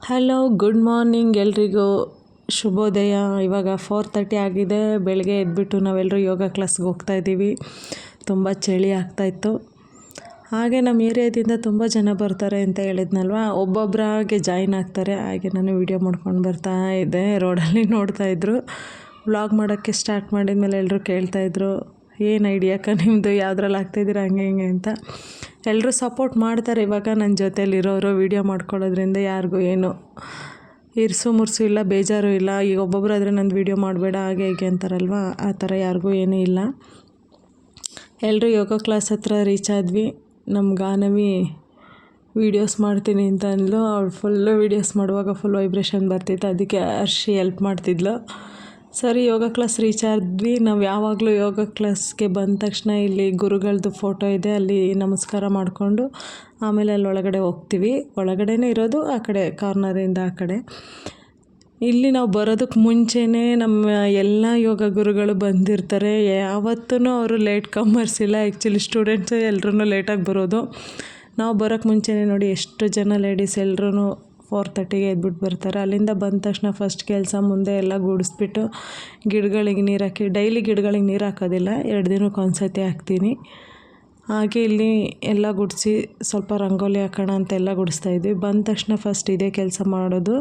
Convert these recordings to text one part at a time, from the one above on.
Hello, good morning ಎಲ್ರಿಗೂ. ಶುಭೋದಯ. ಇವಾಗ 4:30 ಆಗಿದೆ. ಬೆಳಗ್ಗೆ ಎದ್ಬಿಟ್ಟು ನಾವೆಲ್ಲರೂ ಯೋಗ ಕ್ಲಾಸ್ಗೆ ಹೋಗ್ತಾಯಿದ್ದೀವಿ. ತುಂಬ ಚಳಿ ಆಗ್ತಾಯಿತ್ತು. ಹಾಗೆ ನಮ್ಮ ಏರಿಯಾದಿಂದ ತುಂಬ ಜನ ಬರ್ತಾರೆ ಅಂತ ಹೇಳಿದ್ನಲ್ವ, ಒಬ್ಬೊಬ್ಬರಾಗೆ ಜಾಯಿನ್ ಆಗ್ತಾರೆ. ಹಾಗೆ ನಾನು ವೀಡಿಯೋ ಮಾಡ್ಕೊಂಡು ಬರ್ತಾ ಇದ್ದೆ. ರೋಡಲ್ಲಿ ನೋಡ್ತಾಯಿದ್ರು. ವ್ಲಾಗ್ ಮಾಡೋಕ್ಕೆ ಸ್ಟಾರ್ಟ್ ಮಾಡಿದ್ಮೇಲೆ ಎಲ್ಲರೂ ಕೇಳ್ತಾಯಿದ್ರು, ಏನು ಐಡಿಯಾಕ್ಕ ನಿಮ್ಮದು, ಯಾವುದ್ರಲ್ಲಿ ಆಗ್ತಾಯಿದ್ದೀರಾ ಹಂಗೆ ಹಿಂಗೆ ಅಂತ. ಎಲ್ಲರೂ ಸಪೋರ್ಟ್ ಮಾಡ್ತಾರೆ. ಇವಾಗ ನನ್ನ ಜೊತೆಲಿರೋರು ವೀಡಿಯೋ ಮಾಡ್ಕೊಳ್ಳೋದ್ರಿಂದ ಯಾರಿಗೂ ಏನು ಇರ್ಸು ಮುರ್ಸು ಇಲ್ಲ, ಬೇಜಾರು ಇಲ್ಲ. ಈಗ ಒಬ್ಬೊಬ್ಬರಾದರೆ ನಂದು ವೀಡಿಯೋ ಮಾಡಬೇಡ ಹಾಗೆ ಹೀಗೆ ಅಂತಾರಲ್ವ, ಆ ಥರ ಯಾರಿಗೂ ಏನೂ ಇಲ್ಲ. ಎಲ್ಲರೂ ಯೋಗ ಕ್ಲಾಸ್ ಹತ್ರ ರೀಚ್ ಆದ್ವಿ. ನಮ್ಮ ಗಾನವಿ ವೀಡಿಯೋಸ್ ಮಾಡ್ತೀನಿ ಅಂತ ಅಂದ್ಲು. ಅವಳು ಫುಲ್ಲು ವೀಡಿಯೋಸ್ ಮಾಡುವಾಗ ಫುಲ್ ವೈಬ್ರೇಷನ್ ಬರ್ತಿತ್ತು. ಅದಕ್ಕೆ ಅರ್ಷಿ ಹೆಲ್ಪ್ ಮಾಡ್ತಿದ್ಲು. ಸರಿ, ಯೋಗ ಕ್ಲಾಸ್ ರೀಚ್ ಆದ್ವಿ. ನಾವು ಯಾವಾಗಲೂ ಯೋಗ ಕ್ಲಾಸ್ಗೆ ಬಂದ ತಕ್ಷಣ ಇಲ್ಲಿ ಗುರುಗಳದ್ದು ಫೋಟೋ ಇದೆ, ಅಲ್ಲಿ ನಮಸ್ಕಾರ ಮಾಡಿಕೊಂಡು ಆಮೇಲೆ ಅಲ್ಲಿ ಒಳಗಡೆ ಹೋಗ್ತೀವಿ. ಒಳಗಡೆನೇ ಇರೋದು, ಆ ಕಡೆ ಕಾರ್ನರಿಂದ ಆ ಕಡೆ. ಇಲ್ಲಿ ನಾವು ಬರೋದಕ್ಕೆ ಮುಂಚೆನೇ ನಮ್ಮ ಎಲ್ಲ ಯೋಗ ಗುರುಗಳು ಬಂದಿರ್ತಾರೆ. ಯಾವತ್ತೂ ಅವರು ಲೇಟ್ ಕಮ್ಮರ್ಸ್ ಇಲ್ಲ. ಆ್ಯಕ್ಚುಲಿ ಸ್ಟೂಡೆಂಟ್ಸು ಎಲ್ಲರೂ ಲೇಟಾಗಿ ಬರೋದು. ನಾವು ಬರೋಕ್ಕೆ ಮುಂಚೆನೇ ನೋಡಿ ಎಷ್ಟು ಜನ ಲೇಡೀಸ್ ಎಲ್ಲರೂ 4:30ಗೆ ಎದ್ಬಿಟ್ಟು ಬರ್ತಾರೆ. ಅಲ್ಲಿಂದ ಬಂದ ತಕ್ಷಣ ಫಸ್ಟ್ ಕೆಲಸ ಮುಂದೆ ಎಲ್ಲ ಗುಡಿಸ್ಬಿಟ್ಟು ಗಿಡಗಳಿಗೆ ನೀರು ಹಾಕಿ, ಡೈಲಿ ಗಿಡಗಳಿಗೆ ನೀರು ಹಾಕೋದಿಲ್ಲ, 2 ದಿನಕ್ಕೆ ಒಂದ್ಸತಿ ಹಾಕ್ತೀನಿ. ಹಾಗೆ ಇಲ್ಲಿ ಎಲ್ಲ ಗುಡಿಸಿ ಸ್ವಲ್ಪ ರಂಗೋಲಿ ಹಾಕೋಣ ಅಂತೆಲ್ಲ ಗುಡಿಸ್ತಾಯಿದ್ವಿ. ಬಂದ ತಕ್ಷಣ ಫಸ್ಟ್ ಇದೇ ಕೆಲಸ ಮಾಡೋದು.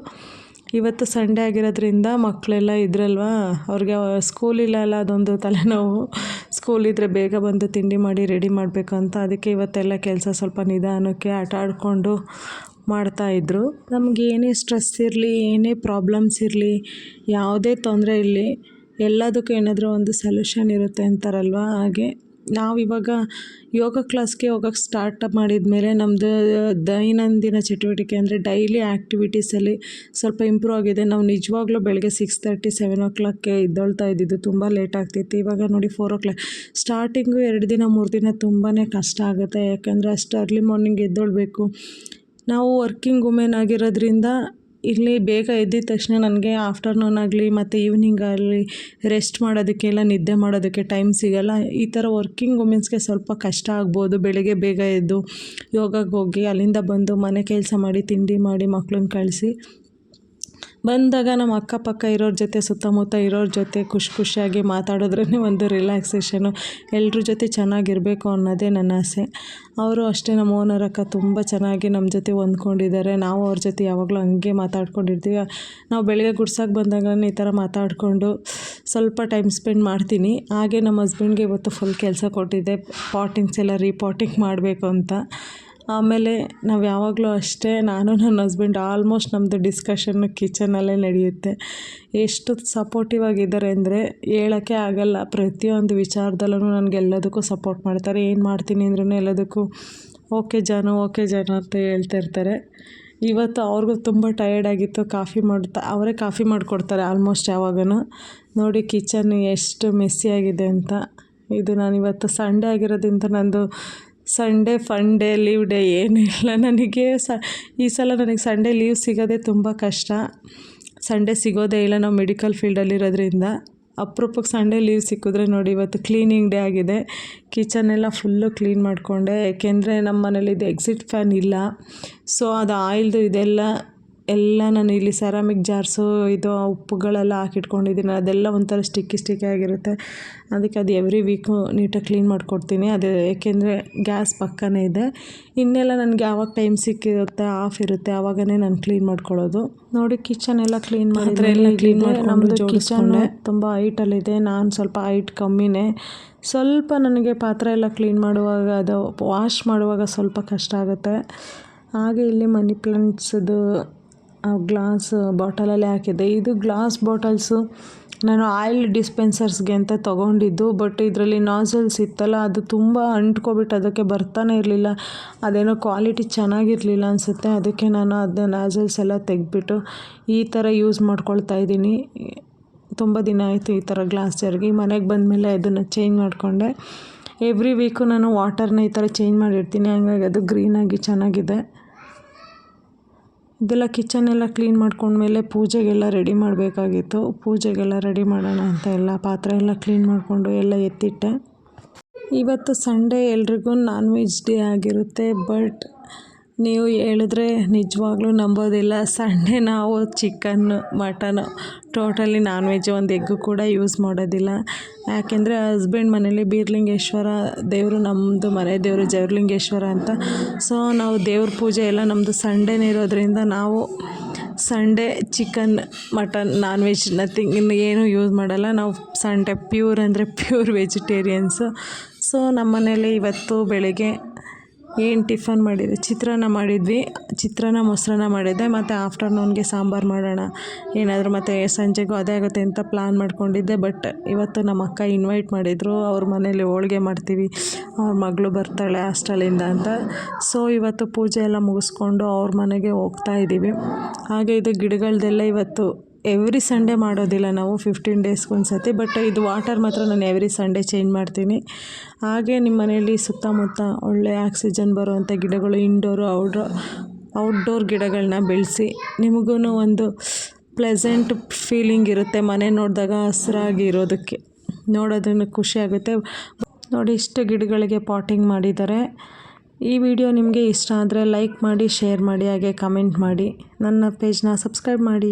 ಇವತ್ತು ಸಂಡೇ ಆಗಿರೋದ್ರಿಂದ ಮಕ್ಕಳೆಲ್ಲ ಇದ್ರಲ್ವ, ಅವ್ರಿಗೆ ಸ್ಕೂಲಿಲ್ಲ, ಅದೊಂದು ತಲೆನೋವು. ಸ್ಕೂಲಿದ್ರೆ ಬೇಗ ಬಂದು ತಿಂಡಿ ಮಾಡಿ ರೆಡಿ ಮಾಡಬೇಕು ಅಂತ. ಅದಕ್ಕೆ ಇವತ್ತೆಲ್ಲ ಕೆಲಸ ಸ್ವಲ್ಪ ನಿಧಾನಕ್ಕೆ ಆಟ ಆಡಿಕೊಂಡು ಮಾಡ್ತಾಯಿದ್ರು. ನಮಗೆ ಏನೇ ಸ್ಟ್ರೆಸ್ ಇರಲಿ, ಏನೇ ಪ್ರಾಬ್ಲಮ್ಸ್ ಇರಲಿ, ಯಾವುದೇ ತೊಂದರೆ ಇರಲಿ, ಎಲ್ಲದಕ್ಕೂ ಏನಾದರೂ ಒಂದು ಸೊಲ್ಯೂಷನ್ ಇರುತ್ತೆ ಅಂತಾರಲ್ವ. ಹಾಗೆ ನಾವಿವಾಗ ಯೋಗ ಕ್ಲಾಸ್ಗೆ ಹೋಗೋಕ್ಕೆ ಸ್ಟಾರ್ಟ್ ಮಾಡಿದ ಮೇಲೆ ನಮ್ಮದು ದೈನಂದಿನ ಚಟುವಟಿಕೆ ಅಂದರೆ ಡೈಲಿ ಆ್ಯಕ್ಟಿವಿಟೀಸಲ್ಲಿ ಸ್ವಲ್ಪ ಇಂಪ್ರೂವ್ ಆಗಿದೆ. ನಾವು ನಿಜವಾಗ್ಲೂ ಬೆಳಗ್ಗೆ 6:30, 7 o'clockಗೆ ಎದ್ದೇಳ್ತಾ ಇದ್ದಿದ್ದು, ತುಂಬ ಲೇಟ್ ಆಗ್ತಿತ್ತು. ಇವಾಗ ನೋಡಿ 4 o'clock. ಸ್ಟಾರ್ಟಿಂಗು 2 ದಿನ 3 ದಿನ ತುಂಬಾ ಕಷ್ಟ ಆಗುತ್ತೆ. ಯಾಕಂದರೆ ಅಷ್ಟು ಅರ್ಲಿ ಮಾರ್ನಿಂಗ್ ಎದ್ದೇಳಬೇಕು. ನಾವು ವರ್ಕಿಂಗ್ ವುಮೆನ್ ಆಗಿರೋದ್ರಿಂದ ಇಲ್ಲಿ ಬೇಗ ಎದ್ದಿದ ತಕ್ಷಣ ನನಗೆ ಆಫ್ಟರ್ನೂನ್ ಆಗಲಿ ಮತ್ತು ಈವ್ನಿಂಗ್ ಆಗಲಿ ರೆಸ್ಟ್ ಮಾಡೋದಕ್ಕೆಲ್ಲ, ನಿದ್ದೆ ಮಾಡೋದಕ್ಕೆ ಟೈಮ್ ಸಿಗೋಲ್ಲ. ಈ ಥರ ವರ್ಕಿಂಗ್ ವುಮೆನ್ಸ್ಗೆ ಸ್ವಲ್ಪ ಕಷ್ಟ ಆಗ್ಬೋದು. ಬೆಳಗ್ಗೆ ಬೇಗ ಎದ್ದು ಯೋಗಕ್ಕೆ ಹೋಗಿ ಅಲ್ಲಿಂದ ಬಂದು ಮನೆ ಕೆಲಸ ಮಾಡಿ, ತಿಂಡಿ ಮಾಡಿ, ಮಕ್ಳನ್ನ ಕಳಿಸಿ ಬಂದಾಗ ನಮ್ಮ ಅಕ್ಕಪಕ್ಕ ಇರೋರ ಜೊತೆ, ಸುತ್ತಮುತ್ತ ಇರೋರ ಜೊತೆ ಖುಷಿಯಾಗಿ ಮಾತಾಡಿದ್ರೇ ಒಂದು ರಿಲ್ಯಾಕ್ಸೇಷನು. ಎಲ್ಲರ ಜೊತೆ ಚೆನ್ನಾಗಿರಬೇಕು ಅನ್ನೋದೇ ನನ್ನ ಆಸೆ. ಅವರು ಅಷ್ಟೇ, ನಮ್ಮ ಓನರ್ ಅಕ್ಕ ತುಂಬ ಚೆನ್ನಾಗಿ ನಮ್ಮ ಜೊತೆ ಹೊಂದ್ಕೊಂಡಿದ್ದಾರೆ. ನಾವು ಅವ್ರ ಜೊತೆ ಯಾವಾಗಲೂ ಹಂಗೆ ಮಾತಾಡ್ಕೊಂಡಿರ್ತೀವಿ. ನಾವು ಬೆಳಗ್ಗೆ ಗುಡ್ಸೋಕೆ ಬಂದಾಗ ಈ ಥರ ಮಾತಾಡಿಕೊಂಡು ಸ್ವಲ್ಪ ಟೈಮ್ ಸ್ಪೆಂಡ್ ಮಾಡ್ತೀನಿ. ಹಾಗೆ ನಮ್ಮ ಹಸ್ಬೆಂಡ್ಗೆ ಇವತ್ತು ಫುಲ್ ಕೆಲಸ ಕೊಟ್ಟಿದ್ದೆ, ಪಾಟಿಂಗ್ಸ್ ಎಲ್ಲ ರೀಪಾಟಿಂಗ್ ಮಾಡಬೇಕು ಅಂತ. ಆಮೇಲೆ ನಾವು ಯಾವಾಗಲೂ ಅಷ್ಟೇ, ನಾನು ನನ್ನ ಹಸ್ಬೆಂಡ್ ಆಲ್ಮೋಸ್ಟ್ ನಮ್ಮದು ಡಿಸ್ಕಷನ್ನು ಕಿಚನಲ್ಲೇ ನಡೆಯುತ್ತೆ. ಎಷ್ಟು ಸಪೋರ್ಟಿವ್ ಆಗಿದ್ದಾರೆ ಅಂದರೆ ಹೇಳೋಕ್ಕೆ ಆಗಲ್ಲ. ಪ್ರತಿಯೊಂದು ವಿಚಾರದಲ್ಲೂ ನನಗೆಲ್ಲದಕ್ಕೂ ಸಪೋರ್ಟ್ ಮಾಡ್ತಾರೆ. ಏನು ಮಾಡ್ತೀನಿ ಅಂದ್ರೂ ಎಲ್ಲದಕ್ಕೂ ಓಕೆ ಜಾನು ಅಂತ ಹೇಳ್ತಾಯಿರ್ತಾರೆ. ಇವತ್ತು ಅವ್ರಿಗೂ ತುಂಬ ಟಯರ್ಡ್ ಆಗಿತ್ತು. ಅವರೇ ಕಾಫಿ ಮಾಡಿಕೊಡ್ತಾರೆ ಆಲ್ಮೋಸ್ಟ್ ಯಾವಾಗೂ. ನೋಡಿ ಕಿಚನ್ ಎಷ್ಟು ಮೆಸ್ಸಿ ಆಗಿದೆ ಅಂತ. ಇದು ನಾನಿವತ್ತು ಸಂಡೇ ಆಗಿರೋದ್ರಿಂದ ನಂದು Sunday fun day, leave day ಏನೂ ಇಲ್ಲ ನನಗೆ. ಈ ಸಲ ನನಗೆ ಸಂಡೇ ಲೀವ್ ಸಿಗೋದೇ ತುಂಬ ಕಷ್ಟ. ಸಂಡೇ ಸಿಗೋದೇ ಇಲ್ಲ, ನಾವು ಮೆಡಿಕಲ್ ಫೀಲ್ಡಲ್ಲಿರೋದ್ರಿಂದ. ಅಪರೂಪಕ್ಕೆ ಸಂಡೇ ಲೀವ್ ಸಿಕ್ಕಿದ್ರೆ ನೋಡಿ, ಇವತ್ತು ಕ್ಲೀನಿಂಗ್ ಡೇ ಆಗಿದೆ. ಕಿಚನ್ನೆಲ್ಲ ಫುಲ್ಲು ಕ್ಲೀನ್ ಮಾಡಿಕೊಂಡೆ. ಏಕೆಂದರೆ ನಮ್ಮ ಮನೇಲಿದು ಎಕ್ಸಿಟ್ ಫ್ಯಾನ್ ಇಲ್ಲ. ಸೊ ಅದು ಆಯಿಲ್ದು ಎಲ್ಲ ನಾನು ಇಲ್ಲಿ ಸೆರಾಮಿಕ್ ಜಾರ್ಸು, ಇದು ಉಪ್ಪುಗಳೆಲ್ಲ ಹಾಕಿಟ್ಕೊಂಡಿದ್ದೀನಿ. ಅದೆಲ್ಲ ಒಂಥರ ಸ್ಟಿಕ್ಕಿ ಆಗಿರುತ್ತೆ. ಅದಕ್ಕೆ ಅದು ಎವ್ರಿ ವೀಕು ನೀಟಾಗಿ ಕ್ಲೀನ್ ಮಾಡಿಕೊಡ್ತೀನಿ. ಅದು ಏಕೆಂದರೆ ಗ್ಯಾಸ್ ಪಕ್ಕನೇ ಇದೆ. ಇನ್ನೆಲ್ಲ ನನಗೆ ಯಾವಾಗ ಟೈಮ್ ಸಿಕ್ಕಿರುತ್ತೆ, ಆಫ್ ಇರುತ್ತೆ, ಆವಾಗನೇ ನಾನು ಕ್ಲೀನ್ ಮಾಡ್ಕೊಳ್ಳೋದು. ನೋಡಿ ಕಿಚನ್ ಎಲ್ಲ ಕ್ಲೀನ್ ಮಾಡಿದ್ರೆ ಎಲ್ಲ ಕ್ಲೀನ್ ಮಾಡಿ ನಮ್ಮದು ಕಿಚನ್ ತುಂಬ ಹೈಟಲ್ಲಿದೆ. ನಾನು ಸ್ವಲ್ಪ ಹೈಟ್ ಕಮ್ಮಿನೇ. ಸ್ವಲ್ಪ ನನಗೆ ಪಾತ್ರೆ ಎಲ್ಲ ಕ್ಲೀನ್ ಮಾಡುವಾಗ, ಅದು ವಾಶ್ ಮಾಡುವಾಗ ಸ್ವಲ್ಪ ಕಷ್ಟ ಆಗುತ್ತೆ. ಹಾಗೆ ಇಲ್ಲಿ ಮನಿ ಪ್ಲಾಂಟ್ಸದು ಗ್ಲಾಸ್ ಬಾಟಲಲ್ಲೇ ಹಾಕಿದ್ದೆ. ಇದು ಗ್ಲಾಸ್ ಬಾಟಲ್ಸು ನಾನು ಆಯಿಲ್ ಡಿಸ್ಪೆನ್ಸರ್ಸ್ಗೆ ಅಂತ ತೊಗೊಂಡಿದ್ದು. ಬಟ್ ಇದರಲ್ಲಿ ನಾಸಲ್ಸ್ ಇತ್ತಲ್ಲ, ಅದು ತುಂಬ ಅಂಟ್ಕೊಬಿಟ್ಟು ಅದಕ್ಕೆ ಬರ್ತಾನೆ ಇರಲಿಲ್ಲ. ಅದೇನೋ ಕ್ವಾಲಿಟಿ ಚೆನ್ನಾಗಿರಲಿಲ್ಲ ಅನಿಸುತ್ತೆ. ಅದಕ್ಕೆ ನಾನು ಅದನ್ನ ನಾಸಲ್ಸ್ ಎಲ್ಲ ತೆಗೆದ್ಬಿಟ್ಟು ಈ ಥರ ಯೂಸ್ ಮಾಡ್ಕೊಳ್ತಾ ಇದ್ದೀನಿ. ತುಂಬ ದಿನ ಆಯಿತು ಈ ಥರ ಗ್ಲಾಸ್ ಜಾರ್ಗೆ. ಮನೆಗೆ ಬಂದಮೇಲೆ ಅದನ್ನು ಚೇಂಜ್ ಮಾಡಿಕೊಂಡೆ. ಎವ್ರಿ ವೀಕು ನಾನು ವಾಟರ್ನ ಈ ಥರ ಚೇಂಜ್ ಮಾಡಿರ್ತೀನಿ. ಹಾಗಾಗಿ ಅದು ಗ್ರೀನಾಗಿ ಚೆನ್ನಾಗಿದೆ. ಇದೆಲ್ಲ ಕಿಚನ್ನೆಲ್ಲ ಕ್ಲೀನ್ ಮಾಡ್ಕೊಂಡ್ಮೇಲೆ ಪೂಜೆಗೆಲ್ಲ ರೆಡಿ ಮಾಡಬೇಕಾಗಿತ್ತು. ಪೂಜೆಗೆಲ್ಲ ರೆಡಿ ಮಾಡೋಣ ಅಂತ ಎಲ್ಲ ಪಾತ್ರೆ ಎಲ್ಲ ಕ್ಲೀನ್ ಮಾಡಿಕೊಂಡು ಎಲ್ಲ ಎತ್ತಿಟ್ಟೆ. ಇವತ್ತು ಸಂಡೇ ಎಲ್ರಿಗೂ ನಾನ್ ವೆಜ್ ಡೇ ಆಗಿರುತ್ತೆ. ಬಟ್ ನೀವು ಹೇಳಿದ್ರೆ ನಿಜವಾಗ್ಲೂ ನಂಬೋದಿಲ್ಲ, ಸಂಡೇ ನಾವು chicken mutton totally non veg, ಒಂದು ಎಗ್ಗು ಕೂಡ ಯೂಸ್ ಮಾಡೋದಿಲ್ಲ. ಯಾಕೆಂದರೆ ಹಸ್ಬೆಂಡ್ ಮನೇಲಿ ಬೀರ್ಲಿಂಗೇಶ್ವರ ದೇವರು, ನಮ್ಮದು ಮನೆ ದೇವರು ಜವರ್ಲಿಂಗೇಶ್ವರ ಅಂತ. ಸೊ ನಾವು ದೇವ್ರ ಪೂಜೆ ಎಲ್ಲ ನಮ್ಮದು ಸಂಡೇನೇ ಇರೋದ್ರಿಂದ ನಾವು Sunday chicken mutton non veg nothing ಇನ್ನು ಏನೂ ಯೂಸ್ ಮಾಡಲ್ಲ. ನಾವು ಸಂಡೇ ಪ್ಯೂರ್ ಅಂದರೆ ಪ್ಯೂರ್ ವೆಜಿಟೇರಿಯನ್ಸು. ಸೊ ನಮ್ಮ ಮನೇಲಿ ಇವತ್ತು ಬೆಳಗ್ಗೆ ಏನು ಟಿಫನ್ ಮಾಡಿದ್ವಿ, ಚಿತ್ರಾನ್ನ ಮಾಡಿದ್ವಿ. ಚಿತ್ರಾನ್ನ ಮೊಸರನ್ನ ಮಾಡಿದ್ದೆ, ಮತ್ತು ಆಫ್ಟರ್ನೂನ್ಗೆ ಸಾಂಬಾರು ಮಾಡೋಣ ಏನಾದರೂ, ಮತ್ತು ಸಂಜೆಗೂ ಅದೇ ಆಗುತ್ತೆ ಅಂತ ಪ್ಲ್ಯಾನ್ ಮಾಡ್ಕೊಂಡಿದ್ದೆ. ಬಟ್ ಇವತ್ತು ನಮ್ಮ ಅಕ್ಕ ಇನ್ವೈಟ್ ಮಾಡಿದರು, ಅವ್ರ ಮನೇಲಿ ಹೋಳ್ಗೆ ಮಾಡ್ತೀವಿ, ಅವ್ರ ಮಗಳು ಬರ್ತಾಳೆ ಹಾಸ್ಟೆಲಿಂದ ಅಂತ. ಸೊ ಇವತ್ತು ಪೂಜೆ ಎಲ್ಲ ಮುಗಿಸ್ಕೊಂಡು ಅವ್ರ ಮನೆಗೆ ಹೋಗ್ತಾ ಇದ್ದೀವಿ. ಹಾಗೆ ಇದು ಗಿಡಗಳದ್ದೆಲ್ಲ ಇವತ್ತು ಎವ್ರಿ ಸಂಡೇ ಮಾಡೋದಿಲ್ಲ ನಾವು, 15 ಡೇಸ್ಗೊಂದ್ಸತಿ. ಬಟ್ ಇದು ವಾಟರ್ ಮಾತ್ರ ನಾನು ಎವ್ರಿ ಸಂಡೇ ಚೇಂಜ್ ಮಾಡ್ತೀನಿ. ಹಾಗೆ ನಿಮ್ಮ ಮನೆಯಲ್ಲಿ ಸುತ್ತಮುತ್ತ ಒಳ್ಳೆ ಆಕ್ಸಿಜನ್ ಬರುವಂಥ ಗಿಡಗಳು, ಇಂಡೋರು ಔಟ್ಡೋರ್ ಗಿಡಗಳನ್ನ ಬೆಳೆಸಿ. ನಿಮಗೂ ಒಂದು ಪ್ಲೆಸೆಂಟ್ ಫೀಲಿಂಗ್ ಇರುತ್ತೆ, ಮನೆ ನೋಡಿದಾಗ ಹಸಿರಾಗಿ ಇರೋದಕ್ಕೆ ನೋಡೋದನ್ನು ಖುಷಿ ಆಗುತ್ತೆ. ನೋಡಿ, ಇಷ್ಟು ಗಿಡಗಳಿಗೆ ಪಾಟಿಂಗ್ ಮಾಡಿದ್ದಾರೆ. ಈ ವಿಡಿಯೋ ನಿಮಗೆ ಇಷ್ಟ ಆದರೆ ಲೈಕ್ ಮಾಡಿ, ಶೇರ್ ಮಾಡಿ, ಹಾಗೆ ಕಮೆಂಟ್ ಮಾಡಿ. ನನ್ನ ಪೇಜ್ನ ಸಬ್ಸ್ಕ್ರೈಬ್ ಮಾಡಿ.